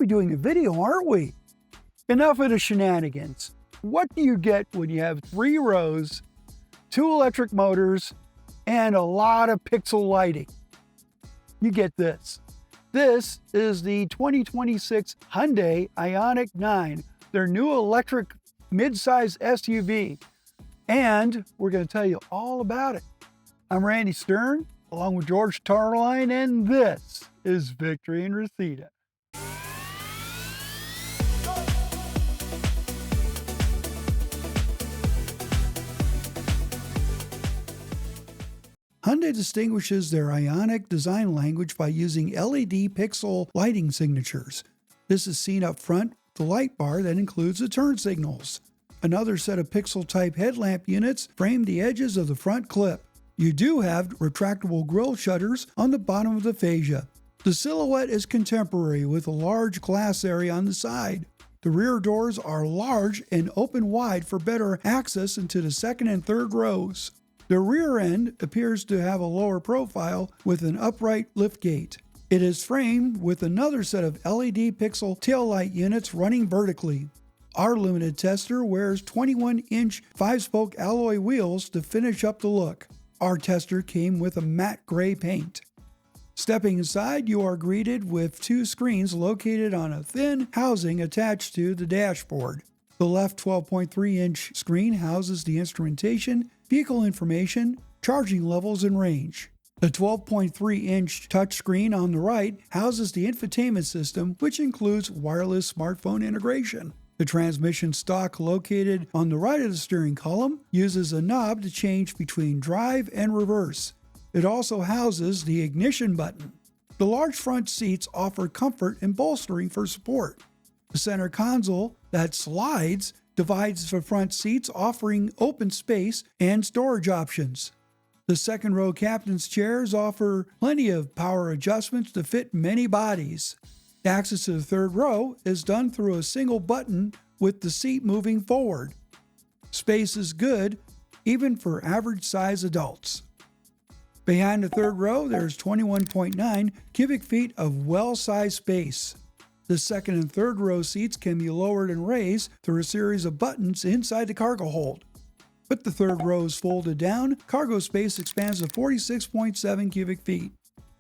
be doing a video, aren't we? Enough of the shenanigans. What do you get when you have 3 rows, 2 electric motors, and a lot of pixel lighting? You get this. This is the 2026 Hyundai IONIQ 9, their new electric midsize SUV. And we're going to tell you all about it. I'm Randy Stern, along with George Tarline, and this is Victory in Reseda. Hyundai distinguishes their IONIQ design language by using LED pixel lighting signatures. This is seen up front with the light bar that includes the turn signals. Another set of pixel-type headlamp units frame the edges of the front clip. You do have retractable grille shutters on the bottom of the fascia. The silhouette is contemporary with a large glass area on the side. The rear doors are large and open wide for better access into the second and third rows. The rear end appears to have a lower profile with an upright liftgate. It is framed with another set of LED pixel taillight units running vertically. Our limited tester wears 21-inch 5-spoke alloy wheels to finish up the look. Our tester came with a matte gray paint. Stepping inside, you are greeted with 2 screens located on a thin housing attached to the dashboard. The left 12.3-inch screen houses the instrumentation, vehicle information, charging levels, and range. The 12.3-inch touchscreen on the right houses the infotainment system, which includes wireless smartphone integration. The transmission stalk located on the right of the steering column uses a knob to change between drive and reverse. It also houses the ignition button. The large front seats offer comfort and bolstering for support. The center console that slides divides the front seats, offering open space and storage options. The second row captain's chairs offer plenty of power adjustments to fit many bodies. The access to the third row is done through a single button with the seat moving forward. Space is good, even for average-sized adults. Behind the third row, there's 21.9 cubic feet of well-sized space. The second and third row seats can be lowered and raised through a series of buttons inside the cargo hold. With the third row is folded down, cargo space expands to 46.7 cubic feet.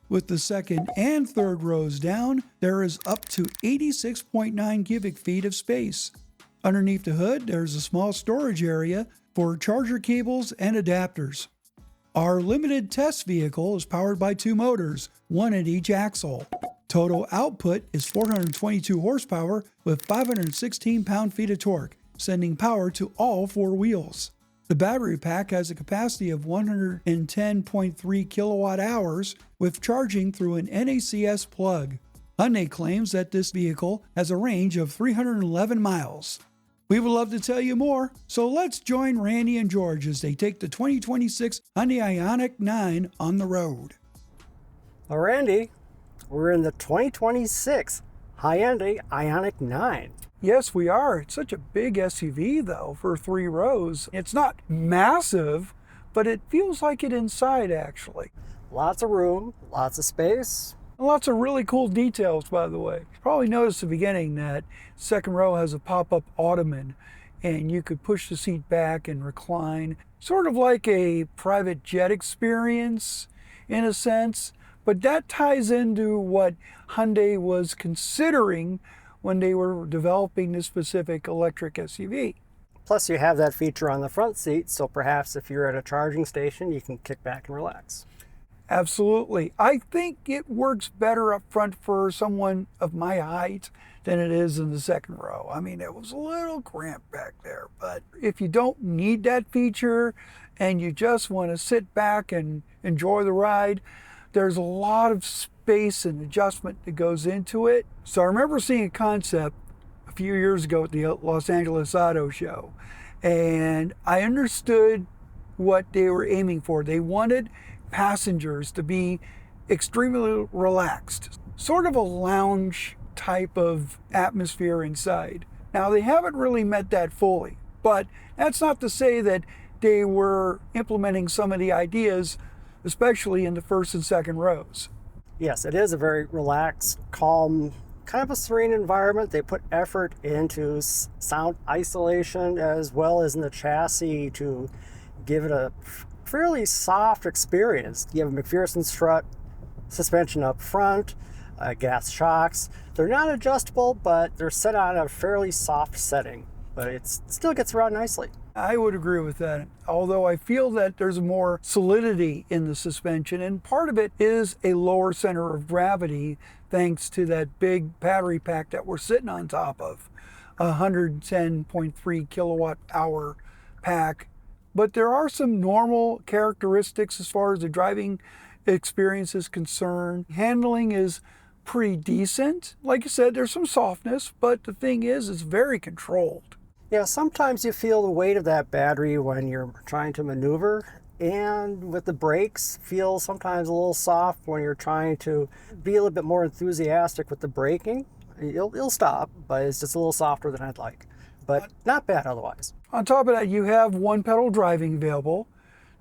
With the second and third rows down, there is up to 86.9 cubic feet of space. Underneath the hood, there's a small storage area for charger cables and adapters. Our limited test vehicle is powered by 2 motors, 1 at each axle. Total output is 422 horsepower with 516 pound-feet of torque, sending power to all 4 wheels. The battery pack has a capacity of 110.3 kilowatt hours with charging through an NACS plug. Hyundai claims that this vehicle has a range of 311 miles. We would love to tell you more, so let's join Randy and George as they take the 2026 Hyundai IONIQ 9 on the road. Well, Randy, we're in the 2026 Hyundai IONIQ 9. Yes, we are. It's such a big SUV, though, for 3 rows. It's not massive, but it feels like it inside, actually. Lots of room, lots of space. Lots of really cool details, by the way. You probably noticed at the beginning that second row has a pop-up ottoman, and you could push the seat back and recline. Sort of like a private jet experience, in a sense. But that ties into what Hyundai was considering when they were developing this specific electric SUV. Plus you have that feature on the front seat, so perhaps if you're at a charging station, you can kick back and relax. Absolutely. I think it works better up front for someone of my height than it is in the second row. I mean, it was a little cramped back there, but if you don't need that feature and you just want to sit back and enjoy the ride, there's a lot of space and adjustment that goes into it. So I remember seeing a concept a few years ago at the Los Angeles Auto Show, and I understood what they were aiming for. They wanted passengers to be extremely relaxed, sort of a lounge type of atmosphere inside. Now, they haven't really met that fully, but that's not to say that they were implementing some of the ideas, especially in the first and second rows. Yes, it is a very relaxed, calm kind of a serene environment. They put effort into sound isolation as well as in the chassis to give it a fairly soft experience. You have a McPherson strut, suspension up front, gas shocks. They're not adjustable, but they're set on a fairly soft setting, but it still gets around nicely. I would agree with that, although I feel that there's more solidity in the suspension, and part of it is a lower center of gravity thanks to that big battery pack that we're sitting on top of, a 110.3 kilowatt hour pack. But there are some normal characteristics as far as the driving experience is concerned. Handling is pretty decent. Like you said, there's some softness, but the thing is, it's very controlled. Yeah, sometimes you feel the weight of that battery when you're trying to maneuver, and with the brakes, feel sometimes a little soft when you're trying to be a little bit more enthusiastic with the braking. You'll stop, but it's just a little softer than I'd like, but not bad otherwise. On top of that, you have one pedal driving available.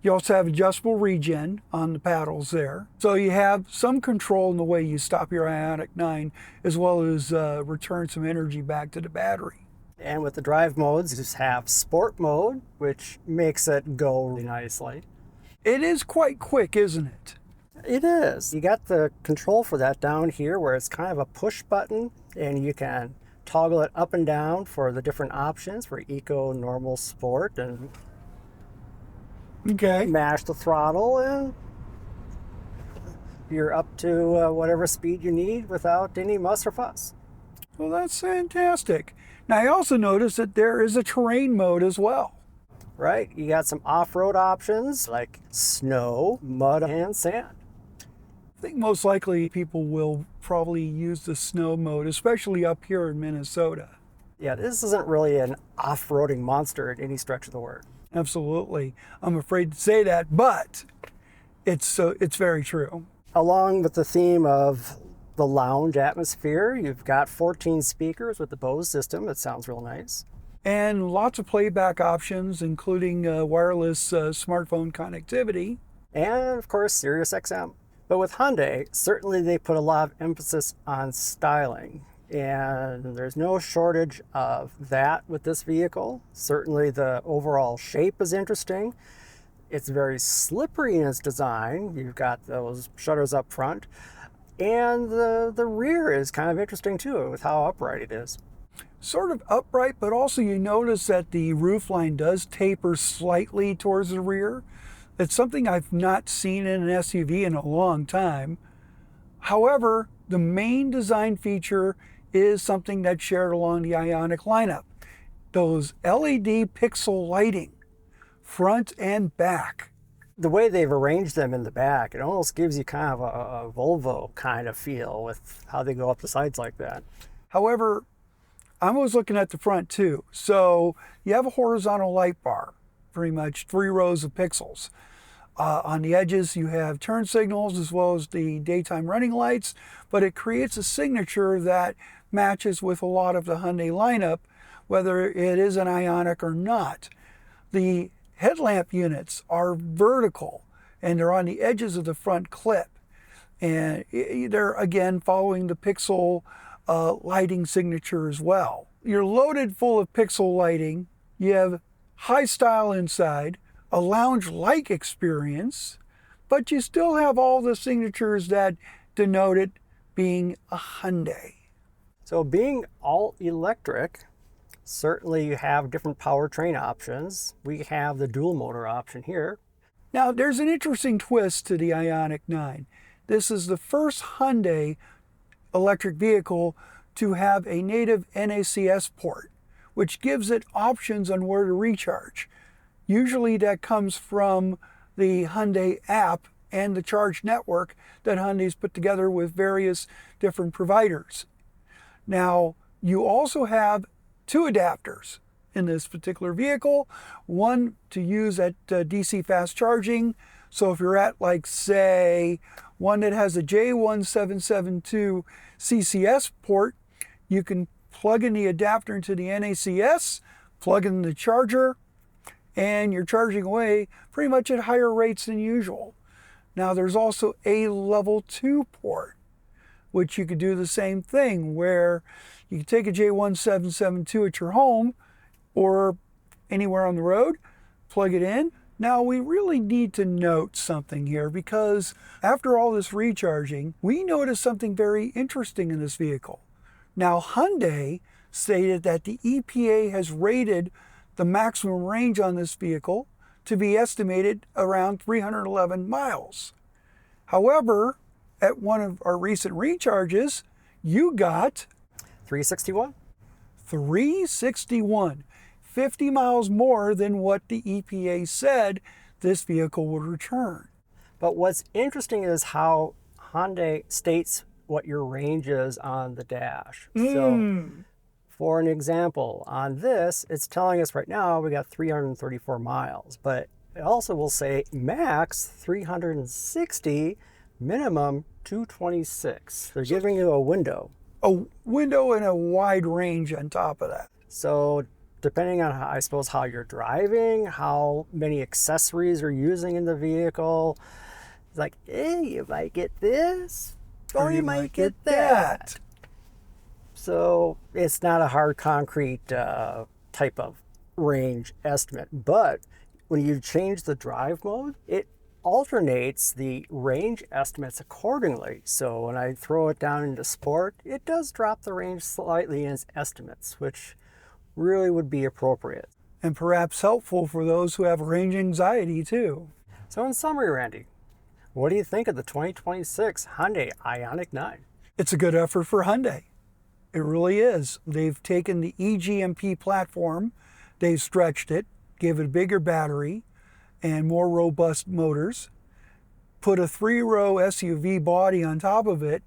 You also have adjustable regen on the paddles there. So you have some control in the way you stop your IONIQ 9, as well as return some energy back to the battery. And with the drive modes, you just have sport mode, which makes it go really nicely. It is quite quick, isn't it? It is. You got the control for that down here where it's kind of a push button, and you can toggle it up and down for the different options for eco, normal, sport, and okay, mash the throttle, and you're up to whatever speed you need without any muss or fuss. Well, that's fantastic. Now, I also noticed that there is a terrain mode as well. Right, you got some off-road options like snow, mud, and sand. I think most likely people will probably use the snow mode, especially up here in Minnesota. Yeah, this isn't really an off-roading monster in any stretch of the word. Absolutely. I'm afraid to say that, but it's very true. Along with the theme of the lounge atmosphere, you've got 14 speakers with the Bose system. It sounds real nice. And lots of playback options, including wireless smartphone connectivity. And of course, Sirius XM. But with Hyundai, certainly they put a lot of emphasis on styling. And there's no shortage of that with this vehicle. Certainly the overall shape is interesting. It's very slippery in its design. You've got those shutters up front. And the rear is kind of interesting too, with how upright it is. Sort of upright, but also you notice that the roofline does taper slightly towards the rear. It's something I've not seen in an SUV in a long time. However, the main design feature is something that's shared along the IONIQ lineup. Those LED pixel lighting, front and back. The way they've arranged them in the back, it almost gives you kind of a Volvo kind of feel with how they go up the sides like that. However, I was looking at the front too. So you have a horizontal light bar, pretty much 3 rows of pixels. On the edges, you have turn signals as well as the daytime running lights, but it creates a signature that matches with a lot of the Hyundai lineup, whether it is an IONIQ or not. The headlamp units are vertical and they're on the edges of the front clip. And they're again following the pixel lighting signature as well. You're loaded full of pixel lighting. You have high style inside, a lounge-like experience, but you still have all the signatures that denote it being a Hyundai. So being all electric, certainly you have different powertrain options. We have the dual motor option here. Now there's an interesting twist to the IONIQ 9. This is the first Hyundai electric vehicle to have a native NACS port, which gives it options on where to recharge. Usually that comes from the Hyundai app and the charge network that Hyundai's put together with various different providers. Now, you also have 2 adapters in this particular vehicle, one to use at DC fast charging. So if you're at, like, say, one that has a J1772 CCS port, you can plug in the adapter into the NACS, plug in the charger, and you're charging away pretty much at higher rates than usual. Now there's also a level 2 port which you could do the same thing where you can take a J1772 at your home or anywhere on the road, plug it in. Now we really need to note something here because after all this recharging, we noticed something very interesting in this vehicle. Now Hyundai stated that the EPA has rated the maximum range on this vehicle to be estimated around 311 miles. However, at one of our recent recharges, you got 361? 361. 50 miles more than what the EPA said this vehicle would return. But what's interesting is how Hyundai states what your range is on the dash. So for an example, on this, it's telling us right now we got 334 miles, but it also will say max 360, minimum 226. They're giving you a window. A window and a wide range on top of that. So depending on, I suppose, how you're driving, how many accessories you're using in the vehicle, it's like, hey, you might get this, or you might get that. So it's not a hard, concrete type of range estimate. But when you change the drive mode, it alternates the range estimates accordingly. So when I throw it down into sport, it does drop the range slightly in its estimates, which really would be appropriate. And perhaps helpful for those who have range anxiety too. So in summary, Randy, what do you think of the 2026 Hyundai IONIQ 9? It's a good effort for Hyundai. It really is. They've taken the e-gmp platform, they've stretched it, gave it a bigger battery and more robust motors, put a 3-row SUV body on top of it,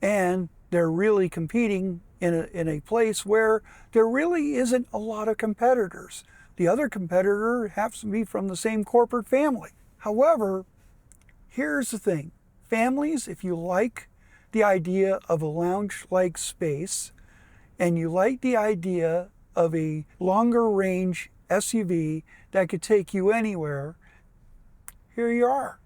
and they're really competing in a place where there really isn't a lot of competitors. The other competitor happens to be from the same corporate family. However, here's the thing. Families, if you like the idea of a lounge-like space, and you like the idea of a longer range SUV that could take you anywhere, here you are.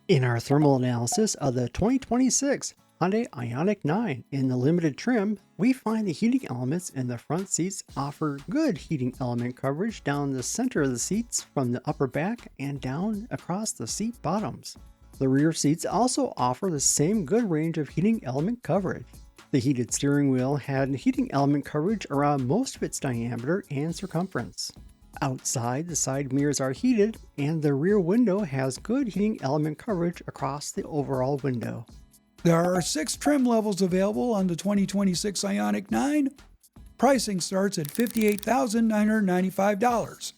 In our thermal analysis of the 2026 Hyundai IONIQ 9 in the limited trim, we find the heating elements in the front seats offer good heating element coverage down the center of the seats from the upper back and down across the seat bottoms. The rear seats also offer the same good range of heating element coverage. The heated steering wheel had heating element coverage around most of its diameter and circumference. Outside, the side mirrors are heated and the rear window has good heating element coverage across the overall window. There are 6 trim levels available on the 2026 IONIQ 9. Pricing starts at $58,995.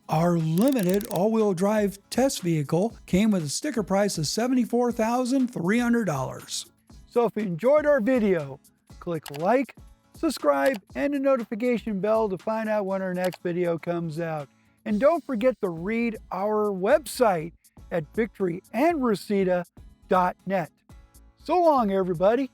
Our limited all-wheel drive test vehicle came with a sticker price of $74,300. So if you enjoyed our video, click like, subscribe, and the notification bell to find out when our next video comes out. And don't forget to read our website at victoryandreseda.net. So long, everybody.